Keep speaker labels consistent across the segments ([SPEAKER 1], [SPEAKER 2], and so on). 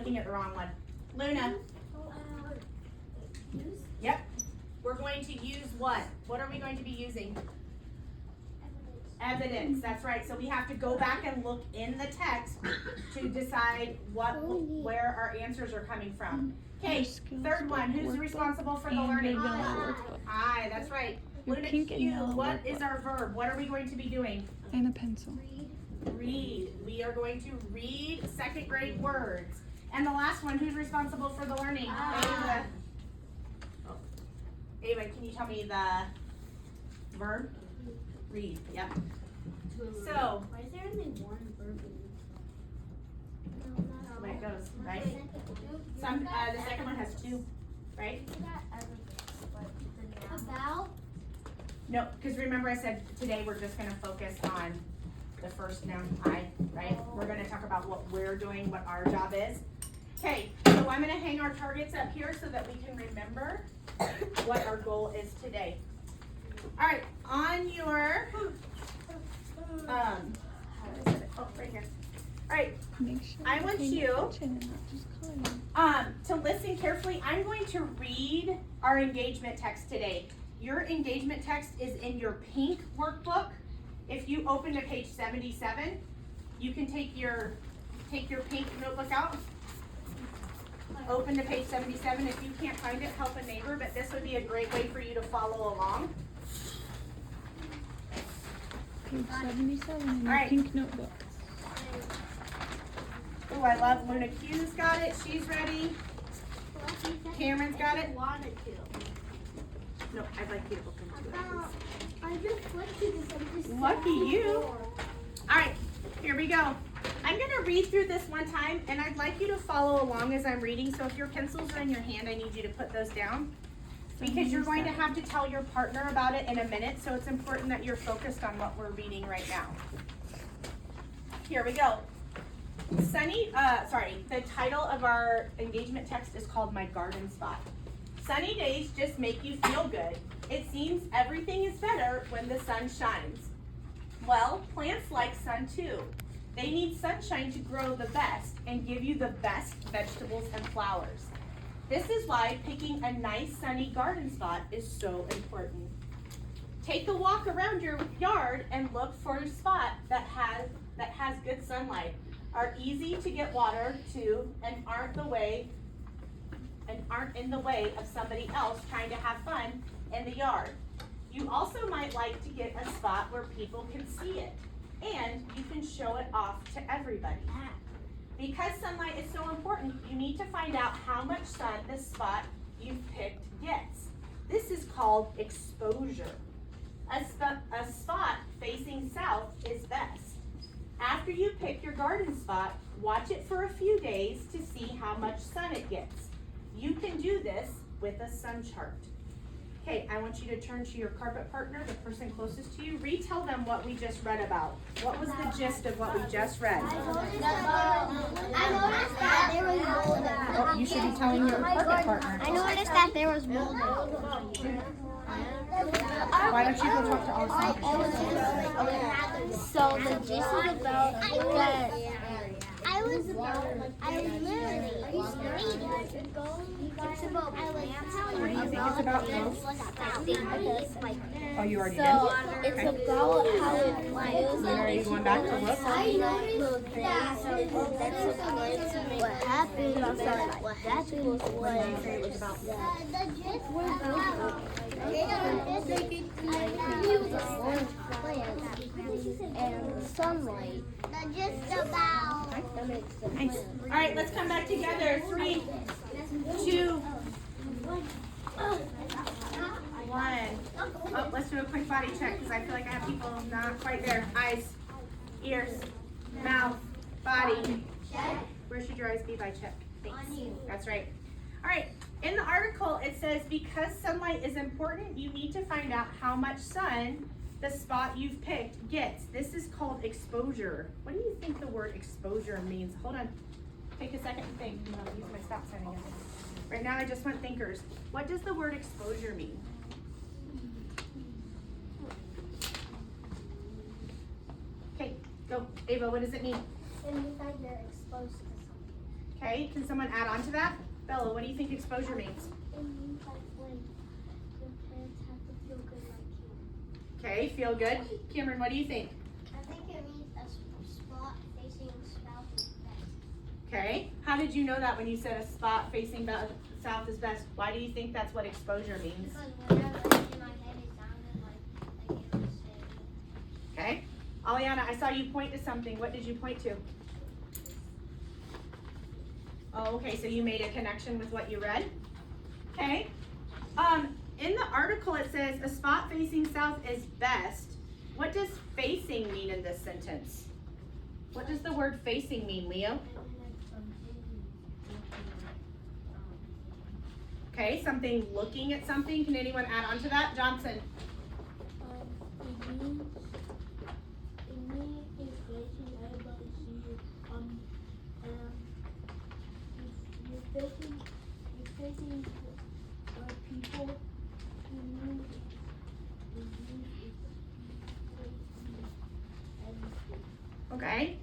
[SPEAKER 1] looking at the wrong one. Luna. Yep. We're going to use what? What are we going to be using? Evidence. That's right. So we have to go back and look in the text to decide where our answers are coming from. Okay, third one. Who's responsible for the learning? I. That's right. Luna Q, what is our verb? What are we going to be doing?
[SPEAKER 2] And a pencil.
[SPEAKER 1] Read. We are going to read second grade words. And the last one, who's responsible for the learning? Ava. Oh. Ava, can you tell me the verb? Read. Yep. So,
[SPEAKER 3] why is there only one verb?
[SPEAKER 1] that's the way it goes, right? The second one has two, right?
[SPEAKER 3] About?
[SPEAKER 1] No, because remember I said today we're just going to focus on the first noun I, right? We're going to talk about what we're doing, what our job is. Okay, so I'm going to hang our targets up here so that we can remember what our goal is today. All right, on your, oh, right here. All right,
[SPEAKER 2] Make sure
[SPEAKER 1] I want
[SPEAKER 2] paying
[SPEAKER 1] you,
[SPEAKER 2] attention and not just coloring.
[SPEAKER 1] to listen carefully. I'm going to read our engagement text today. Your engagement text is in your pink workbook. If you open to page 77, you can take your pink notebook out. Open to page 77. If you can't find it, help a neighbor, but this would be a great way for you to follow along.
[SPEAKER 2] Page 77 in your
[SPEAKER 1] Alright.
[SPEAKER 2] pink notebook.
[SPEAKER 1] Oh, I love Luna Q's got it. She's ready. Cameron's got it.
[SPEAKER 3] Wanted to.
[SPEAKER 1] No, I'd like you to open to it.
[SPEAKER 3] I just flipped to this.
[SPEAKER 1] Lucky you. All right, here we go. I'm going to read through this one time, and I'd like you to follow along as I'm reading. So if your pencils are in your hand, I need you to put those down because you're going to have to tell your partner about it in a minute. So it's important that you're focused on what we're reading right now. Here we go. The title of our engagement text is called My Garden Spot. Sunny days just make you feel good. It seems everything is better when the sun shines. Well, plants like sun too. They need sunshine to grow the best and give you the best vegetables and flowers. This is why picking a nice sunny garden spot is so important. Take a walk around your yard and look for a spot that has good sunlight, are easy to get water to, and aren't in the way of somebody else trying to have fun in the yard. You also might like to get a spot where people can see it, and you can show it off to everybody. Because sunlight is so important, you need to find out how much sun the spot you've picked gets. This is called exposure. A spot facing south is best. After you pick your garden spot, watch it for a few days to see how much sun it gets. You can do this with a sun chart. Okay, I want you to turn to your carpet partner, the person closest to you. Retell them what we just read about. What was the gist of what we just read?
[SPEAKER 3] I noticed that there was mold.
[SPEAKER 1] Oh, you should be telling your carpet partner.
[SPEAKER 3] I noticed that there was mold.
[SPEAKER 1] Why don't you go talk to Alessandra?
[SPEAKER 3] So the gist is about that I was literally reading. It's about
[SPEAKER 1] What do you think it's about, Rose? Oh, you already did?
[SPEAKER 3] So it's about how it feels.
[SPEAKER 1] Are you going back to look?
[SPEAKER 3] I noticed that what happened was the gist was and sunlight. The gist about.
[SPEAKER 1] Nice. All right, let's come back together. 3, 2, 1. Oh, let's do a quick body check because I feel like I have people not quite there. Eyes, ears, mouth, body. Where should your eyes be by check? Thanks. That's right. All right. In the article, it says because sunlight is important, you need to find out how much sun the spot you've picked gets. This is called exposure. What do you think the word exposure means? Hold on. Take a second and think. I'm going to use my stop sign again. Right now, I just want thinkers. What does the word exposure mean? Okay, go. Ava, what does it mean?
[SPEAKER 3] It means like they're exposed to something.
[SPEAKER 1] Okay, can someone add on to that? Bella, what do you think exposure means?
[SPEAKER 3] It means like when the plants have to feel good like you.
[SPEAKER 1] Okay, feel good. Cameron, what do you think?
[SPEAKER 3] I think it means a spot facing south is best.
[SPEAKER 1] Okay, how did you know that when you said a spot facing south is best? Why do you think that's what exposure means?
[SPEAKER 3] Because whenever it's in my head, it sounded like it was saying.
[SPEAKER 1] Okay, Aliana, I saw you point to something. What did you point to? Oh, okay, so you made a connection with what you read? Okay. In the article it says a spot facing south is best. What does facing mean in this sentence? What does the word facing mean, Leo? Okay, something looking at something. Can anyone add on to that? Johnson.
[SPEAKER 3] It means it's facing everybody see you. You're facing people.
[SPEAKER 1] Okay.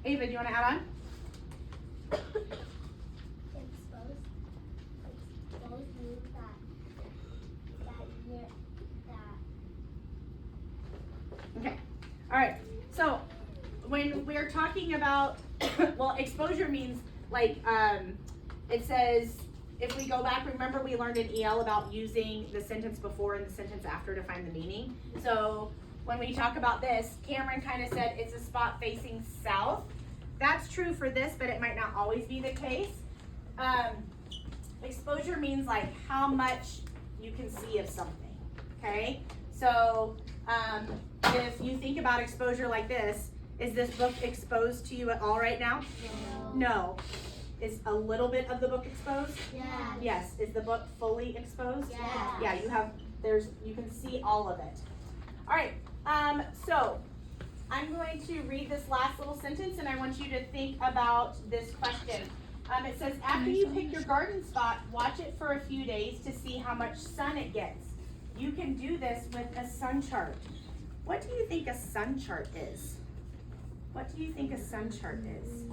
[SPEAKER 1] Ava, do you want to add on?
[SPEAKER 3] Exposed means that
[SPEAKER 1] Okay. All right. So when we're talking about, well, exposure means like, it says, if we go back, remember we learned in EL about using the sentence before and the sentence after to find the meaning. So when we talk about this, Cameron kind of said it's a spot facing south. That's true for this, but it might not always be the case. Exposure means like how much you can see of something, okay? So if you think about exposure like this, is this book exposed to you at all right now? No. Is a little bit of the book exposed?
[SPEAKER 3] Yes.
[SPEAKER 1] Yes. Is the book fully exposed?
[SPEAKER 3] Yes.
[SPEAKER 1] Yeah, you can see all of it. All right, so I'm going to read this last little sentence and I want you to think about this question. It says, after you pick your garden spot, watch it for a few days to see how much sun it gets. You can do this with a sun chart. What do you think a sun chart is? What do you think a sun chart is?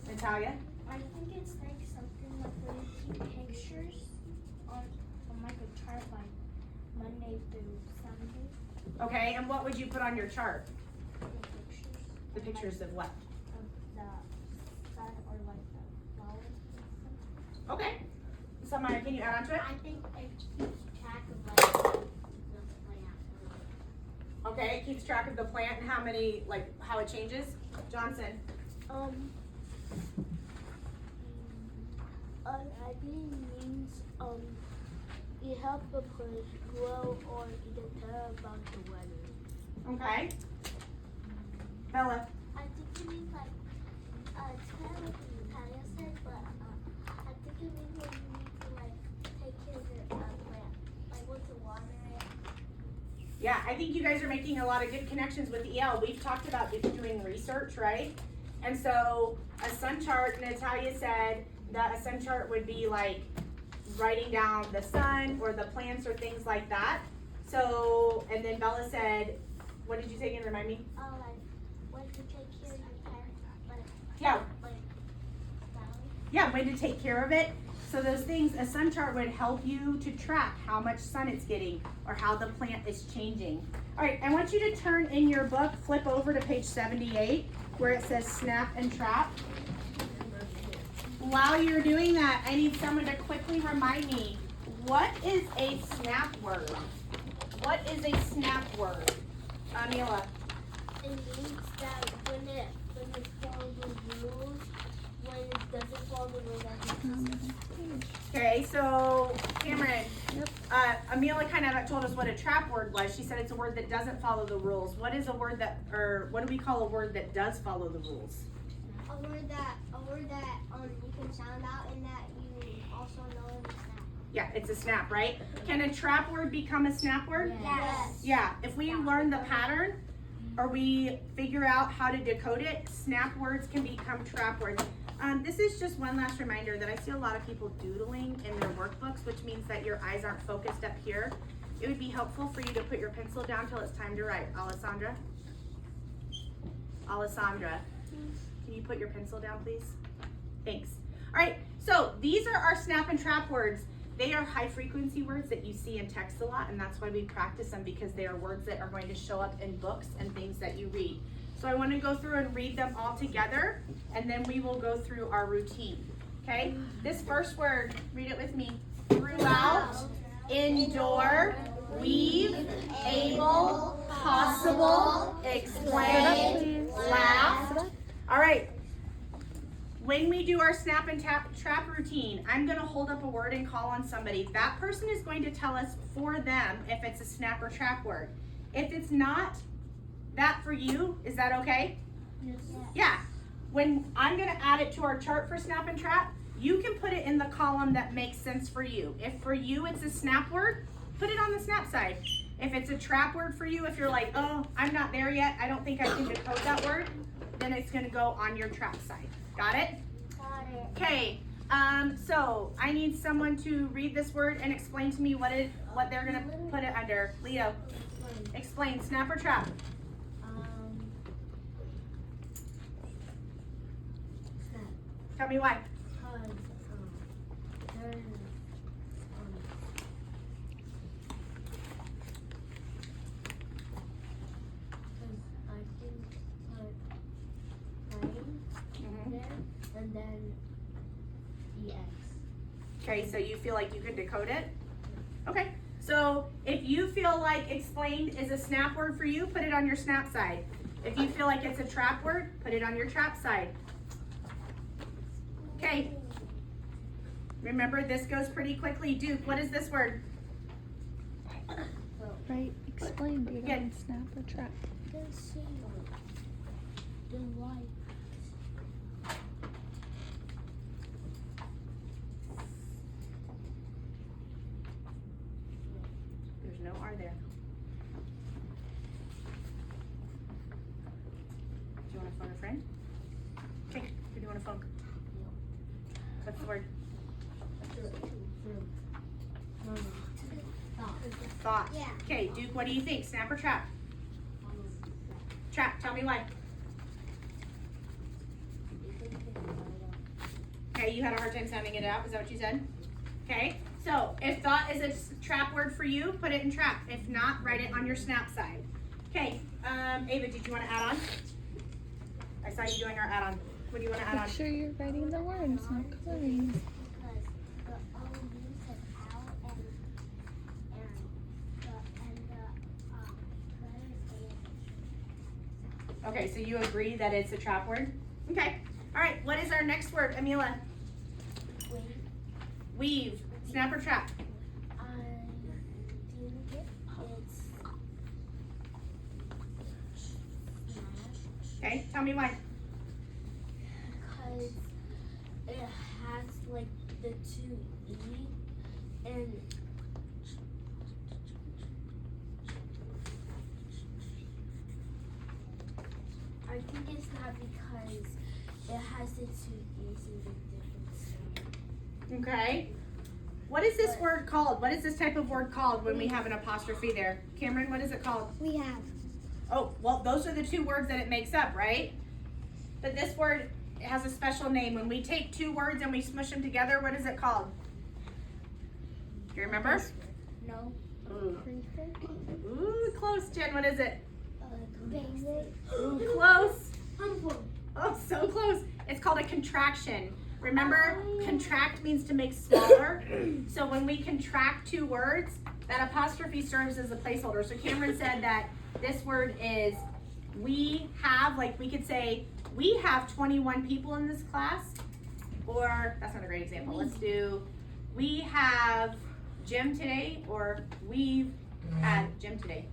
[SPEAKER 1] Natalia?
[SPEAKER 3] I think it's like something like where you keep pictures on like a chart like Monday through Sunday.
[SPEAKER 1] Okay, and what would you put on your chart?
[SPEAKER 3] The pictures.
[SPEAKER 1] The pictures of what?
[SPEAKER 3] Of the sun or like the flowers and stuff.
[SPEAKER 1] Okay. Samaya, can you add on to it?
[SPEAKER 3] I think it keeps track of like the plant.
[SPEAKER 1] Okay, it keeps track of the plant and how many, like, how it changes. Johnson.
[SPEAKER 3] I think it means it helps the plant grow or either tell about the weather.
[SPEAKER 1] Okay. Bella.
[SPEAKER 3] I think it means like it's kind of like what Natalia said, but I think it means when you need to like take care of your plant, like what to water it.
[SPEAKER 1] Yeah, I think you guys are making a lot of good connections with EL. We've talked about doing research, right? And so a sun chart, Natalia said that a sun chart would be like writing down the sun or the plants or things like that. So, and then Bella said, what did you say again? Remind me?
[SPEAKER 3] Like when to take care of your plant, like
[SPEAKER 1] Yeah.
[SPEAKER 3] valley.
[SPEAKER 1] Yeah, when to take care of it. So those things, a sun chart would help you to track how much sun it's getting or how the plant is changing. All right, I want you to turn in your book, flip over to page 78 where it says snap and trap. While you're doing that, I need someone to quickly remind me, what is a snap word? What is a snap word? Amila.
[SPEAKER 3] It means that when it follows the rules, when it doesn't follow the rules,
[SPEAKER 1] Okay, so Cameron, Amelia kind of told us what a trap word was. She said it's a word that doesn't follow the rules. What is a word that, or what do we call a word that does follow the rules?
[SPEAKER 3] a word that you can sound out and that you also know in the snap.
[SPEAKER 1] Yeah, it's a snap, right? Can a trap word become a snap word?
[SPEAKER 3] Yes.
[SPEAKER 1] Yeah, if we learn the pattern or we figure out how to decode it, snap words can become trap words. This is just one last reminder that I see a lot of people doodling in their workbooks, which means that your eyes aren't focused up here. It would be helpful for you to put your pencil down till it's time to write. Alessandra? Alessandra, can you put your pencil down, please? Thanks. All right, so these are our snap and trap words. They are high frequency words that you see in text a lot, and that's why we practice them, because they are words that are going to show up in books and things that you read. So I want to go through and read them all together, and then we will go through our routine. Okay? This first word, read it with me. Throughout, endure, weave, able, possible, explain, laugh. All right. When we do our snap and trap routine, I'm going to hold up a word and call on somebody. That person is going to tell us for them if it's a snap or trap word. If it's not that for you, is that okay?
[SPEAKER 3] Yes.
[SPEAKER 1] Yeah. When I'm going to add it to our chart for snap and trap, you can put it in the column that makes sense for you. If for you it's a snap word, put it on the snap side. If it's a trap word for you, if you're like, oh, I'm not there yet, I don't think I can decode that word, then it's going to go on your trap side. Got it?
[SPEAKER 3] Got it.
[SPEAKER 1] Okay. So I need someone to read this word and explain to me what they're going to put it under. Leo, explain. Snap or trap?
[SPEAKER 3] Snap.
[SPEAKER 1] Tell me why.
[SPEAKER 3] And then EX.
[SPEAKER 1] Okay, so you feel like you could decode it? Okay, so if you feel like explained is a snap word for you, put it on your snap side. If you feel like it's a trap word, put it on your trap side. Okay, remember this goes pretty quickly. Duke, what is this word?
[SPEAKER 2] Right, explain, do it
[SPEAKER 1] Yeah.
[SPEAKER 2] on snap or trap.
[SPEAKER 3] The seal. The light.
[SPEAKER 1] There's no R there. Do you want to phone a friend? Okay, who do you want to phone? What's the word? Thought.
[SPEAKER 3] Yeah.
[SPEAKER 1] Okay, Duke, what do you think? Snap or trap? Trap, tell me why. Okay, you had a hard time sounding it out, is that what you said? Okay, so if thought is a trap word for you, put it in trap. If not, write it on your snap side. Okay, Ava, did you want to add on? I saw you doing our add on. What do you want to add on?
[SPEAKER 2] Make sure you're writing the words, not coloring.
[SPEAKER 3] Because the O said owl and the letter A.
[SPEAKER 1] Okay, so you agree that it's a trap word? Okay, all right, what is our next word, Amila?
[SPEAKER 3] Wait.
[SPEAKER 1] Weave, snap or trap?
[SPEAKER 3] I think it's
[SPEAKER 1] Okay, tell me why.
[SPEAKER 3] because it has like the two E and I think it's not because it has the two E's and the different sound.
[SPEAKER 1] Okay. What is this word called? What is this type of word called when we have an apostrophe there? Cameron, what is it called?
[SPEAKER 3] We have.
[SPEAKER 1] Oh, well, those are the two words that it makes up, right? But this word has a special name. When we take two words and we smush them together, what is it called? Do you remember?
[SPEAKER 3] No.
[SPEAKER 1] Ooh, Ooh, close, Jen. What is it?
[SPEAKER 3] Basic.
[SPEAKER 1] Ooh, close.
[SPEAKER 3] Humble.
[SPEAKER 1] Oh, so close. It's called a contraction. Remember, contract means to make smaller. So when we contract two words, that apostrophe serves as a placeholder. So Cameron said that this word is we have, like we could say, we have 21 people in this class. Or, that's not a great example. Let's do, we have Jim today, or we've had Jim today.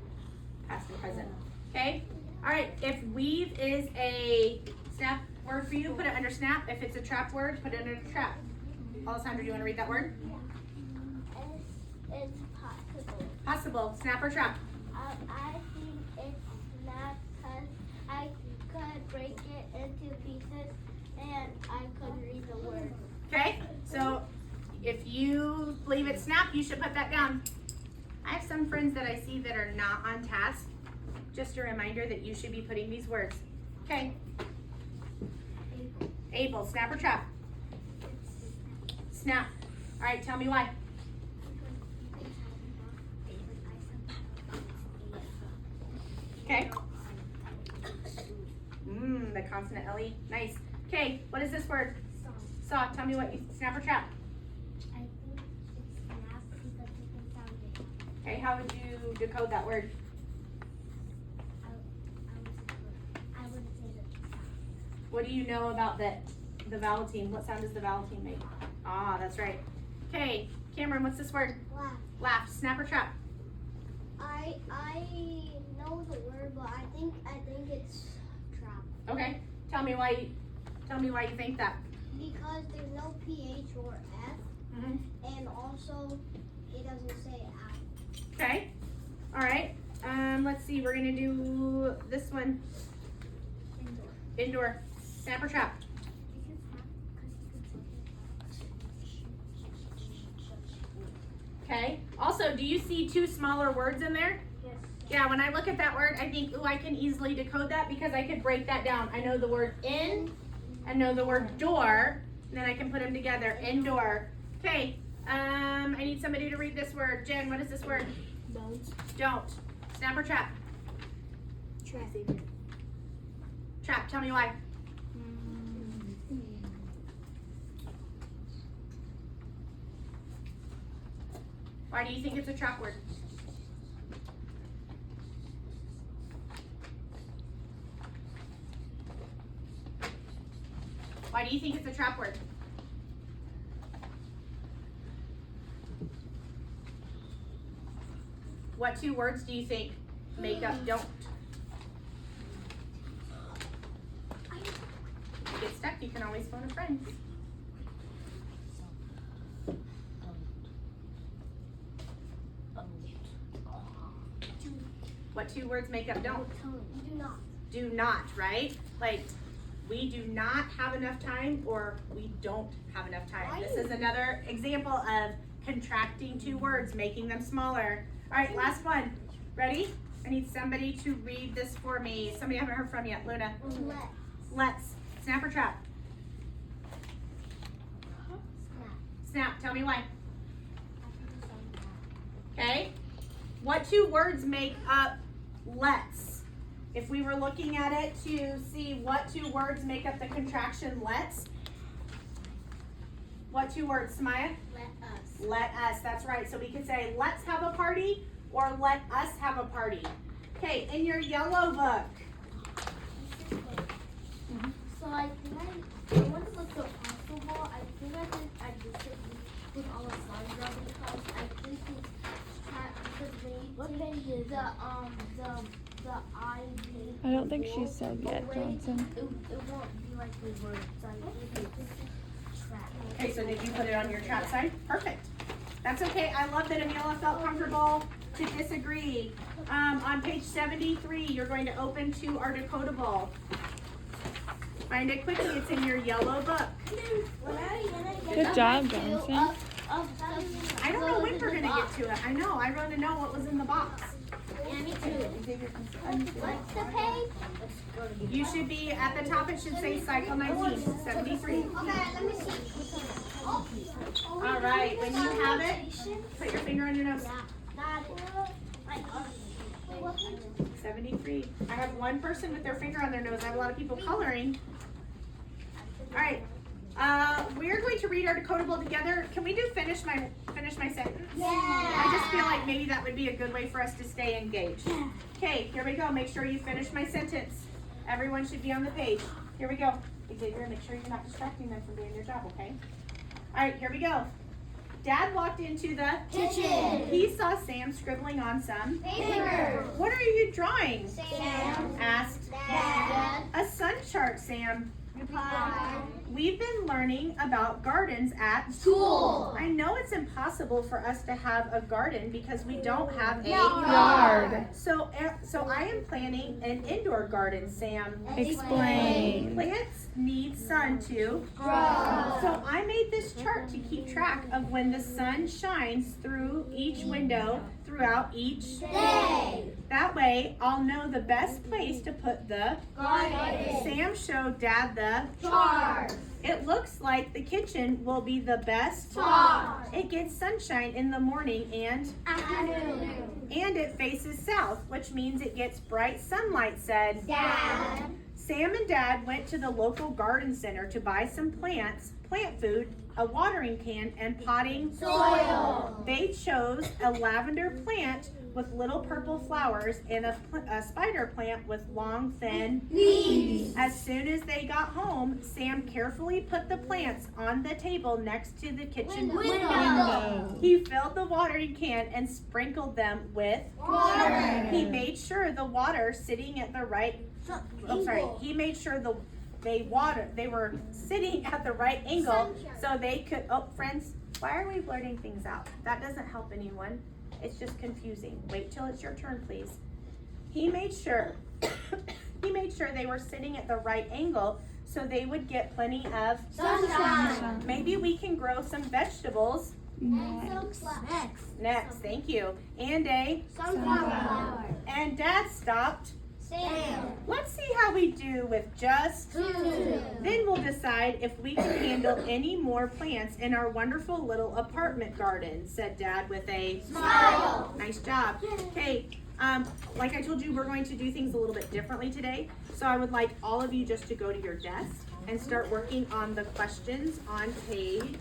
[SPEAKER 1] Past and present. Okay? All right, if weave is a snap word for you, put it under snap. If it's a trap word, put it under trap. Alessandra, do you want to read that word?
[SPEAKER 3] It's possible.
[SPEAKER 1] Possible. Snap or trap?
[SPEAKER 3] I think it's not because I could break it into pieces and I could read the word.
[SPEAKER 1] Okay, so if you believe it's snap, you should put that down. I have some friends that I see that are not on task. Just a reminder that you should be putting these words. Okay. Able, snap or trap? Snap. All right, tell me why. Okay. The consonant L-E. Nice. Okay, what is this word? Saw. Tell me what you, snap or trap.
[SPEAKER 3] I think it's snap because you can sound it.
[SPEAKER 1] Okay, how would you decode that word?
[SPEAKER 3] I would say that.
[SPEAKER 1] What do you know about the vowel team? What sound does the vowel team make? Ah, that's right. Okay, Cameron, what's this word?
[SPEAKER 3] Laugh.
[SPEAKER 1] Laugh. Snap or trap.
[SPEAKER 3] I know the word, but I think it's trap.
[SPEAKER 1] Okay. Tell me why you think that.
[SPEAKER 3] Because there's no PH or F, and also it doesn't say out.
[SPEAKER 1] Okay. All right. Let's see. We're gonna do this one.
[SPEAKER 3] Indoor.
[SPEAKER 1] Indoor. Snap or trap. Okay. Also, do you see two smaller words in there?
[SPEAKER 3] Yes.
[SPEAKER 1] Yeah, when I look at that word, I think, ooh, I can easily decode that because I could break that down. I know the word in, I know the word door, and then I can put them together. Indoor. Okay, I need somebody to read this word. Jen, what is this word? Don't. Snap or trap?
[SPEAKER 3] Trap.
[SPEAKER 1] Trap, tell me why. Why do you think it's a trap word? Why do you think it's a trap word? What two words do you think make up don't? If you get stuck, you can always phone a friend. What two words make up don't?
[SPEAKER 3] Do not.
[SPEAKER 1] Do not, right? Like, we do not have enough time or we don't have enough time. This is another example of contracting two words, making them smaller. All right, last one. Ready? I need somebody to read this for me. Somebody I haven't heard from yet. Luna. Let's. Snap or trap? Snap. Tell me why. Okay. What two words make up let's? If we were looking at it to see what two words make up the contraction let's, what two words, Samaya?
[SPEAKER 3] Let us.
[SPEAKER 1] Let us, that's right. So we could say let's have a party or let us have a party. Okay, in your yellow book.
[SPEAKER 3] So I think I want to look at possible. I think I just put all the songs down because I think it's trying because when the ID.
[SPEAKER 2] I don't think she said yet, Johnson.
[SPEAKER 3] It won't be like the words. So I think it's trap.
[SPEAKER 1] Okay, so did you put it on your trap side? Perfect. That's okay. I love that Amelia felt comfortable to disagree. On page 73, you're going to open to our decodable. Find it quickly. It's in your yellow book.
[SPEAKER 2] Good job, Johnson.
[SPEAKER 1] I don't know when we're going to get to it. I know. I want to know what was in the box.
[SPEAKER 3] Yeah, me too. What's the page?
[SPEAKER 1] You should be at the top. It should say cycle 19, 73.
[SPEAKER 3] Okay, let me see.
[SPEAKER 1] All right. When you have it, put your finger on your nose. 73. I have one person with their finger on their nose. I have a lot of people coloring. All right. We're going to read our decodable together. Can we do finish my sentence?
[SPEAKER 3] Yeah.
[SPEAKER 1] I just feel like maybe that would be a good way for us to stay engaged. Okay, here we go. Make sure you finish my sentence. Everyone should be on the page. Here we go. Xavier, make sure you're not distracting them from doing their job, okay? All right, here we go. Dad walked into the
[SPEAKER 3] Kitchen.
[SPEAKER 1] He saw Sam scribbling on some
[SPEAKER 3] Paper.
[SPEAKER 1] What are you drawing?
[SPEAKER 3] Sam.
[SPEAKER 1] Asked
[SPEAKER 3] Dad.
[SPEAKER 1] A sun chart, Sam.
[SPEAKER 3] Pie.
[SPEAKER 1] We've been learning about gardens at
[SPEAKER 3] School.
[SPEAKER 1] I know it's impossible for us to have a garden because we don't have a
[SPEAKER 2] Yard.
[SPEAKER 1] So I am planning an indoor garden, Sam.
[SPEAKER 2] Explain.
[SPEAKER 1] Plants need sun to
[SPEAKER 3] Grow.
[SPEAKER 1] So I made this this chart to keep track of when the sun shines through each window throughout each
[SPEAKER 3] Day.
[SPEAKER 1] That way, I'll know the best place to put the
[SPEAKER 3] Garden.
[SPEAKER 1] Sam showed Dad the
[SPEAKER 3] Chart.
[SPEAKER 1] It looks like the kitchen will be the best
[SPEAKER 3] Chart.
[SPEAKER 1] It gets sunshine in the morning and
[SPEAKER 3] Afternoon.
[SPEAKER 1] it faces south, which means it gets bright sunlight, said
[SPEAKER 3] Dad.
[SPEAKER 1] Sam and Dad went to the local garden center to buy some plants, plant food, a watering can, and potting
[SPEAKER 3] Soil.
[SPEAKER 1] They chose a lavender plant with little purple flowers and a spider plant with long, thin
[SPEAKER 3] Leaves.
[SPEAKER 1] As soon as they got home, Sam carefully put the plants on the table next to the kitchen
[SPEAKER 3] Window.
[SPEAKER 1] He filled the watering can and sprinkled them with
[SPEAKER 3] Water.
[SPEAKER 1] He made sure the water sitting at the right He made sure they were sitting at the right angle so they could friends, why are we blurting things out? That doesn't help anyone. It's just confusing. Wait till it's your turn, please. He made sure they were sitting at the right angle so they would get plenty of
[SPEAKER 3] Sunshine.
[SPEAKER 1] Maybe we can grow some vegetables next. Thank you. And
[SPEAKER 3] Sunflower.
[SPEAKER 1] and Dad stopped.
[SPEAKER 3] Sam.
[SPEAKER 1] Let's see how we do with just
[SPEAKER 3] 2.
[SPEAKER 1] Then we'll decide if we can handle any more plants in our wonderful little apartment garden, said Dad with a
[SPEAKER 3] Smile.
[SPEAKER 1] Nice job. Okay, like I told you, we're going to do things a little bit differently today. So I would like all of you just to go to your desk and start working on the questions on page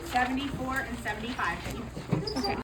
[SPEAKER 1] 74 and 75.